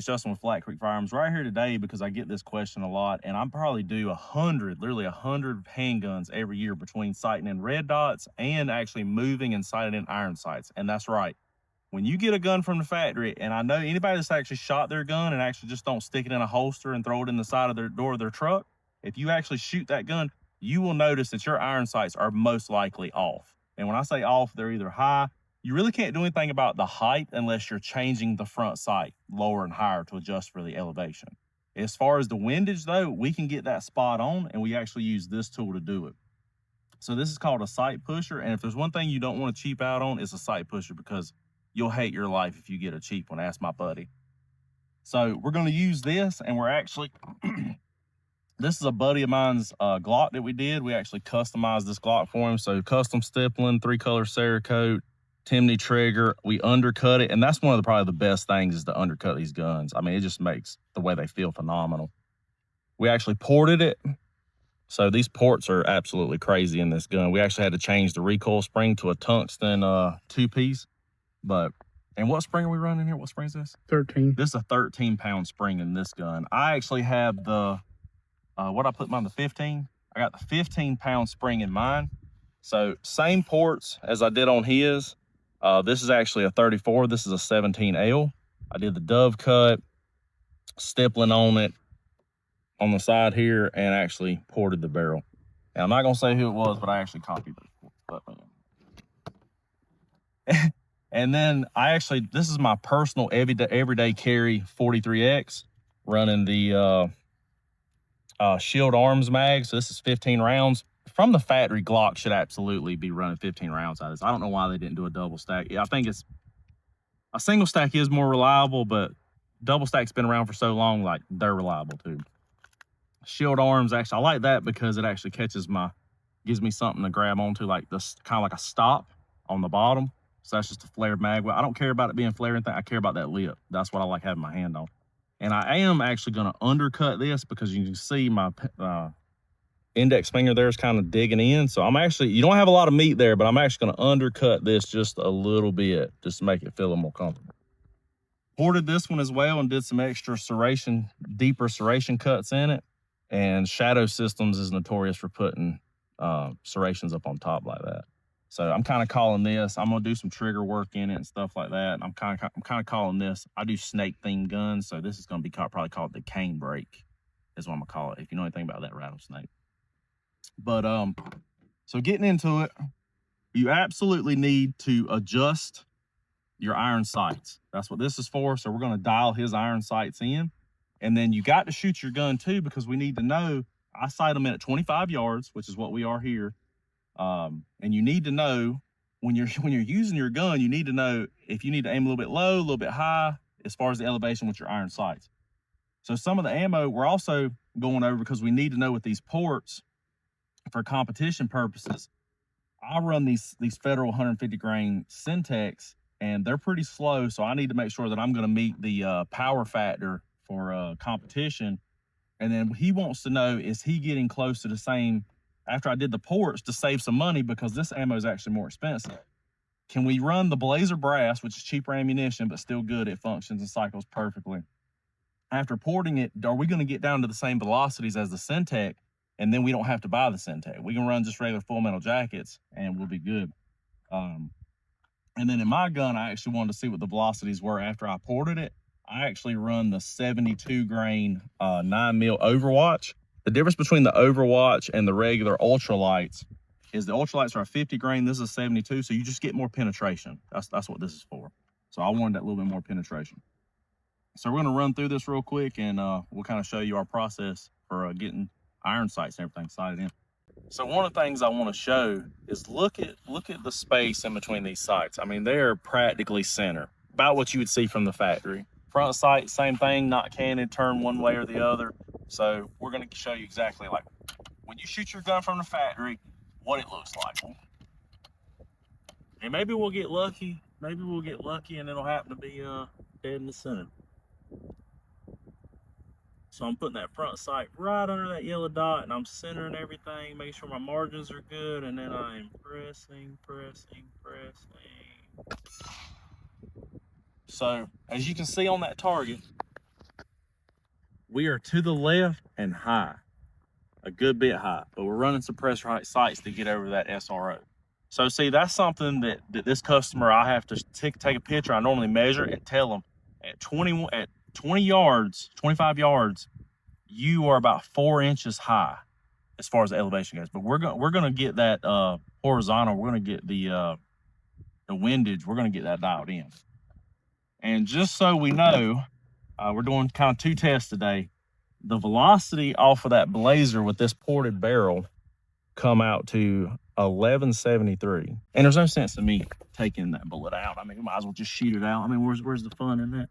it's Justin with Flat Creek Firearms right here today because I get this question a lot, and I probably do literally 100 handguns every year between sighting in red dots and actually moving and sighting in iron sights. And that's right. When you get a gun from the factory, and I know anybody that's actually shot their gun and actually just don't stick it in a holster and throw it in the side of their door of their truck, if you actually shoot that gun, you will notice that your iron sights are most likely off. And when I say off, they're either high. You really can't do anything about the height unless you're changing the front sight lower and higher to adjust for the elevation. As far as the windage though, we can get that spot on, and we actually use this tool to do it. So this is called a sight pusher. And if there's one thing you don't want to cheap out on, it's a sight pusher, because you'll hate your life if you get a cheap one. Ask my buddy. So we're going to use this, and we're actually, this is a buddy of mine's Glock that we did. We actually customized this Glock for him. So custom stippling, 3-color Cerakote, Timney trigger. We undercut it, and that's one of probably the best things is to undercut these guns. I mean, it just makes the way they feel phenomenal. We actually ported it. So these ports are absolutely crazy in this gun. We actually had to change the recoil spring to a tungsten 2-piece. And what spring are we running here? What spring is this? 13. This is a 13-pound spring in this gun. I actually have the, what I put mine, the 15? I got the 15-pound spring in mine. So same ports as I did on his. This is actually a 34. This is a 17L. I did the dove cut, stippling on it on the side here, and actually ported the barrel. And I'm not going to say who it was, but I actually copied it. And then this is my personal everyday carry 43X, running the Shield Arms mag. So this is 15 rounds. From the factory, Glock should absolutely be running 15 rounds out of this. I don't know why they didn't do a double stack. Yeah, I think it's a single stack is more reliable, but double stack's been around for so long, like they're reliable too. Shield Arms, actually, I like that because it actually gives me something to grab onto, like this, kind of like a stop on the bottom. So that's just a flared mag. Well, I don't care about it being flared or anything. I care about that lip. That's what I like having my hand on. And I am actually going to undercut this because you can see my index finger there is kind of digging in. So you don't have a lot of meat there, but I'm actually going to undercut this just a little bit just to make it feel a little more comfortable. Ported this one as well and did some extra deeper serration cuts in it. And Shadow Systems is notorious for putting serrations up on top like that. So I'm kind of calling this, I'm going to do some trigger work in it and stuff like that. And I'm kind of calling this, I do snake theme guns. So this is going to be probably called the cane break is what I'm going to call it, if you know anything about that rattlesnake. But so getting into it, you absolutely need to adjust your iron sights. That's what this is for. So we're going to dial his iron sights in. And then you got to shoot your gun too, because we need to know, I sight them in at 25 yards, which is what we are here. And you need to know when you're using your gun, you need to know if you need to aim a little bit low, a little bit high, as far as the elevation with your iron sights. So some of the ammo we're also going over because we need to know with these ports for competition purposes. I run these Federal 150 grain Syntechs, and they're pretty slow. So I need to make sure that I'm going to meet the power factor for competition. And then he wants to know, is he getting close to the same after I did the ports to save some money, because this ammo is actually more expensive. Can we run the Blazer Brass, which is cheaper ammunition, but still good, it functions and cycles perfectly. After porting it, are we going to get down to the same velocities as the Syntech, and then we don't have to buy the Syntech? We can run just regular full metal jackets and we'll be good. And then in my gun, I actually wanted to see what the velocities were after I ported it. I actually run the 72 grain 9mm Overwatch. The difference between the Overwatch and the regular ultralights is the ultralights are a 50 grain. This is a 72, so you just get more penetration. That's what this is for. So I wanted that little bit more penetration. So we're going to run through this real quick, and we'll kind of show you our process for getting iron sights and everything sighted in. So one of the things I want to show is look at the space in between these sights. I mean, they're practically center, about what you would see from the factory. Front sight, same thing, not canted, turn one way or the other. So we're going to show you exactly like when you shoot your gun from the factory, what it looks like. And maybe we'll get lucky. Maybe we'll get lucky and it'll happen to be dead in the center. So I'm putting that front sight right under that yellow dot, and I'm centering everything, making sure my margins are good, and then I'm pressing. So as you can see on that target, we are to the left and high, a good bit high, but we're running suppressor height sights to get over that SRO. So see, that's something that this customer, I have to take a picture. I normally measure and tell them at 20 yards, 25 yards, you are about 4 inches high as far as the elevation goes. But we're gonna get that horizontal. We're gonna get the windage. We're gonna get that dialed in. And just so we know, we're doing kind of 2 tests today. The velocity off of that blazer with this ported barrel come out to 1173. And there's no sense in me taking that bullet out. I mean, we might as well just shoot it out. I mean, where's the fun in that?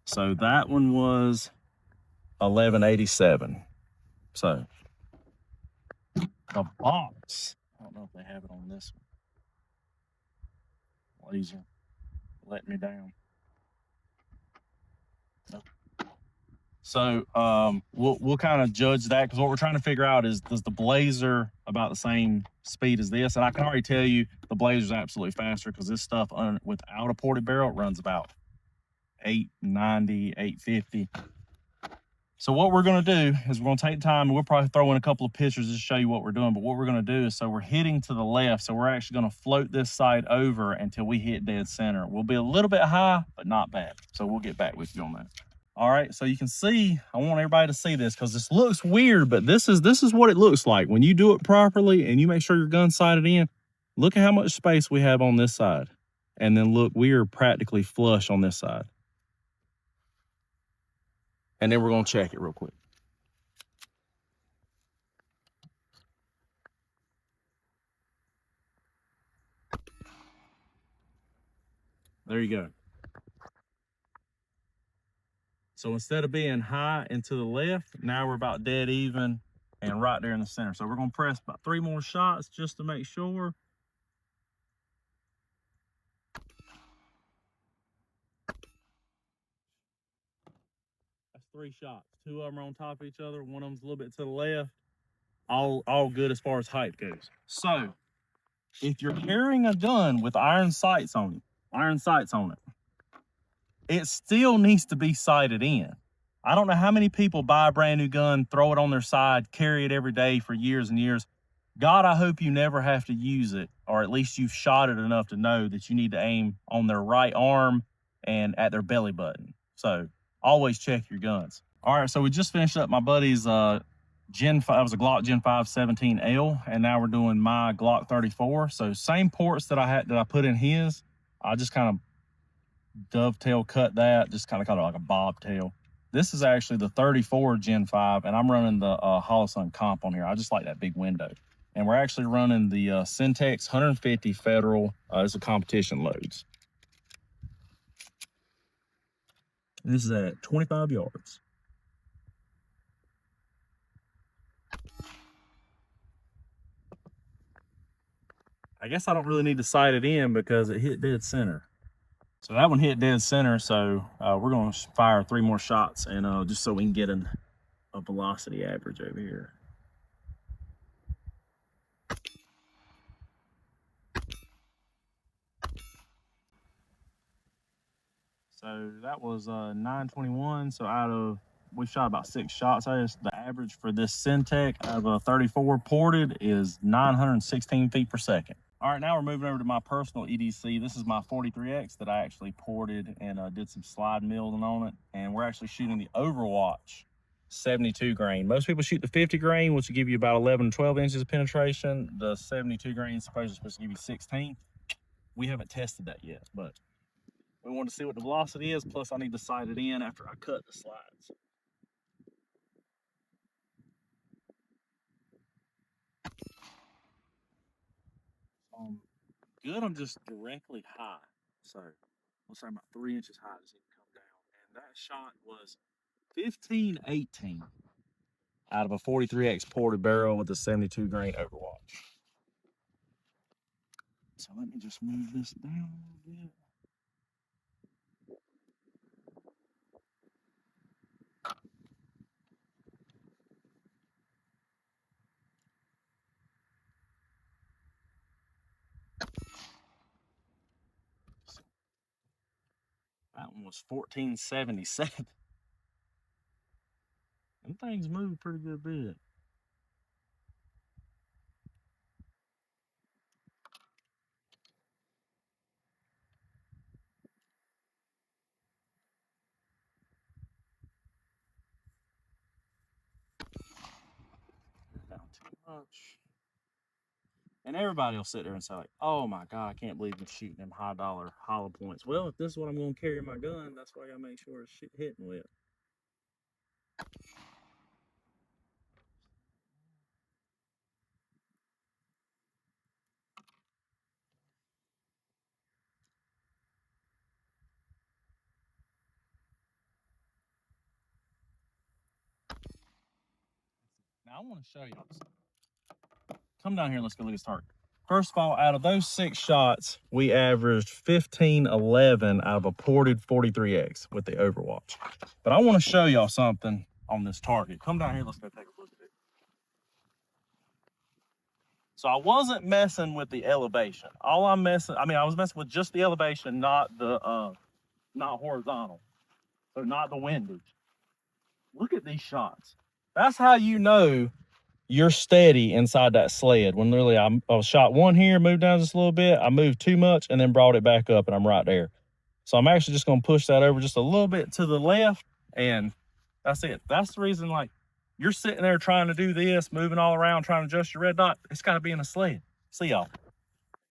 So that one was 1187. So the box, I don't know if they have it on this one. Laser let me down. Nope. So we'll kind of judge that, because what we're trying to figure out is, does the blazer about the same speed as this? And I can already tell you the blazer's absolutely faster, because this stuff without a ported barrel runs about 890, 850. So what we're going to do is we're going to take time, and we'll probably throw in a couple of pictures just to show you what we're doing. But what we're going to do is, so we're hitting to the left, so we're actually going to float this side over until we hit dead center. We'll be a little bit high, but not bad. So we'll get back with you on that. All right, so you can see, I want everybody to see this, because this looks weird, but this is what it looks like when you do it properly and you make sure your gun's sighted in. Look at how much space we have on this side, and then look, we are practically flush on this side. And then we're going to check it real quick. There you go. So instead of being high and to the left, now we're about dead even and right there in the center. So we're going to press about 3 more shots just to make sure. That's 3 shots. 2 of them are on top of each other. One of them's a little bit to the left. All good as far as height goes. So if you're carrying a gun with iron sights on it, it still needs to be sighted in. I don't know how many people buy a brand new gun, throw it on their side, carry it every day for years and years. God, I hope you never have to use it, or at least you've shot it enough to know that you need to aim on their right arm and at their belly button. So always check your guns. All right, so we just finished up my buddy's Gen 5, it was a Glock Gen 5 17L, and now we're doing my Glock 34. So same ports that I put in his, I just kind of dovetail cut that, just kind of cut it like a bobtail. This is actually the 34 Gen 5, and I'm running the Holosun comp on here. I just like that big window. And we're actually running the Syntech 150 Federal. It's a competition loads. This is at 25 yards. I guess I don't really need to sight it in because it hit dead center. So that one hit dead center, so we're going to fire 3 more shots, and just so we can get a velocity average over here. So that was 921. So we shot about 6 shots. The average for this syntech of a 34 ported is 916 feet per second. All right, now we're moving over to my personal EDC. This is my 43X that I actually ported and did some slide milling on it. And we're actually shooting the Overwatch 72 grain. Most people shoot the 50 grain, which will give you about 11 to 12 inches of penetration. The 72 grain is supposed to give you 16. We haven't tested that yet, but we wanted to see what the velocity is. Plus, I need to sight it in after I cut the slides. Good, I'm just directly high. So we'll say about 3 inches high as it come down. And that shot was 1518 out of a 43X ported barrel with a 72 grain Overwatch. So let me just move this down a little bit. That one was 1477. Them things move pretty good bit. Down too much. And everybody will sit there and say, like, oh my God, I can't believe they're shooting them high dollar hollow points. Well, if this is what I'm going to carry in my gun, that's what I got to make sure it's hitting with. Now I want to show y'all something. Come down here and let's go look at this target. First of all, out of those 6 shots, we averaged 1511 out of a ported 43X with the Overwatch. But I want to show y'all something on this target. Come down here, let's go take a look at it. So I wasn't messing with the elevation. I was messing with just the elevation, not the not horizontal. So not the windage. Look at these shots. That's how you know you're steady inside that sled. When literally I was shot one here, moved down just a little bit, I moved too much and then brought it back up and I'm right there. So I'm actually just gonna push that over just a little bit to the left and that's it. That's the reason, like, you're sitting there trying to do this, moving all around, trying to adjust your red dot. It's gotta be in a sled. See y'all.